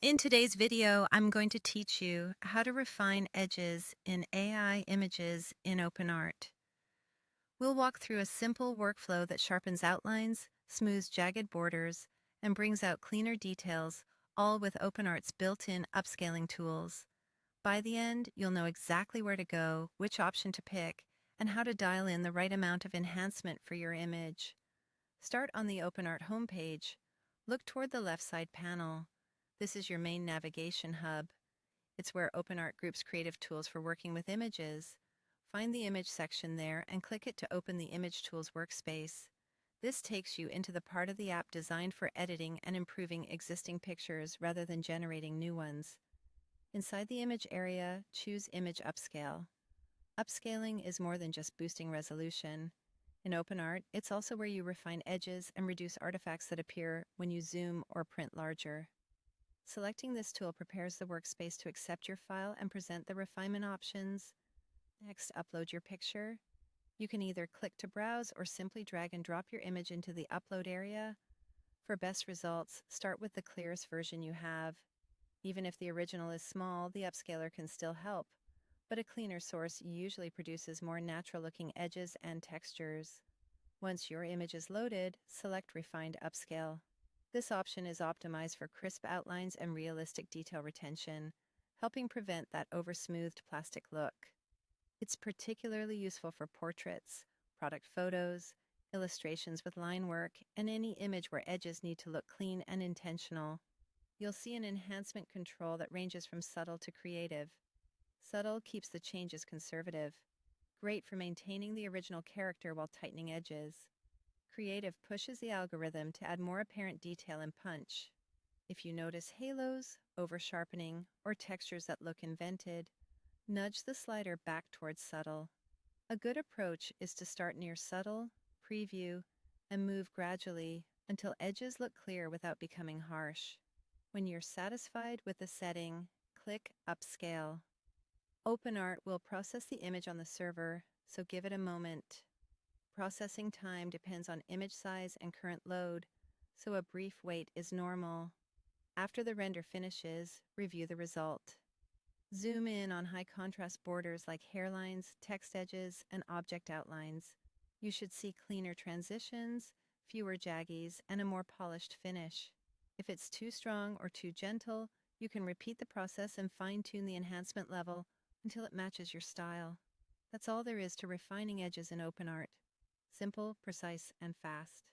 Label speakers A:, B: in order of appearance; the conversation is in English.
A: In today's video, I'm going to teach you how to refine edges in AI images in OpenArt. We'll walk through a simple workflow that sharpens outlines, smooths jagged borders, and brings out cleaner details, all with OpenArt's built-in upscaling tools. By the end, you'll know exactly where to go, which option to pick, and how to dial in the right amount of enhancement for your image. Start on the OpenArt homepage. Look toward the left side panel. This is your main navigation hub. It's where OpenArt groups creative tools for working with images. Find the image section there and click it to open the Image Tools workspace. This takes you into the part of the app designed for editing and improving existing pictures rather than generating new ones. Inside the image area, choose Image Upscale. Upscaling is more than just boosting resolution. In OpenArt, it's also where you refine edges and reduce artifacts that appear when you zoom or print larger. Selecting this tool prepares the workspace to accept your file and present the refinement options. Next, upload your picture. You can either click to browse or simply drag and drop your image into the upload area. For best results, start with the clearest version you have. Even if the original is small, the upscaler can still help, but a cleaner source usually produces more natural-looking edges and textures. Once your image is loaded, select Refined Upscale. This option is optimized for crisp outlines and realistic detail retention, helping prevent that over-smoothed plastic look. It's particularly useful for portraits, product photos, illustrations with line work, and any image where edges need to look clean and intentional. You'll see an enhancement control that ranges from subtle to creative. Subtle keeps the changes conservative. Great for maintaining the original character while tightening edges. Creative pushes the algorithm to add more apparent detail and punch. If you notice halos, over-sharpening, or textures that look invented, nudge the slider back towards subtle. A good approach is to start near subtle, preview, and move gradually until edges look clear without becoming harsh. When you're satisfied with the setting, click Upscale. OpenArt will process the image on the server, so give it a moment. Processing time depends on image size and current load, so a brief wait is normal. After the render finishes, review the result. Zoom in on high contrast borders like hairlines, text edges, and object outlines. You should see cleaner transitions, fewer jaggies, and a more polished finish. If it's too strong or too gentle, you can repeat the process and fine-tune the enhancement level until it matches your style. That's all there is to refining edges in OpenArt. Simple, precise, and fast.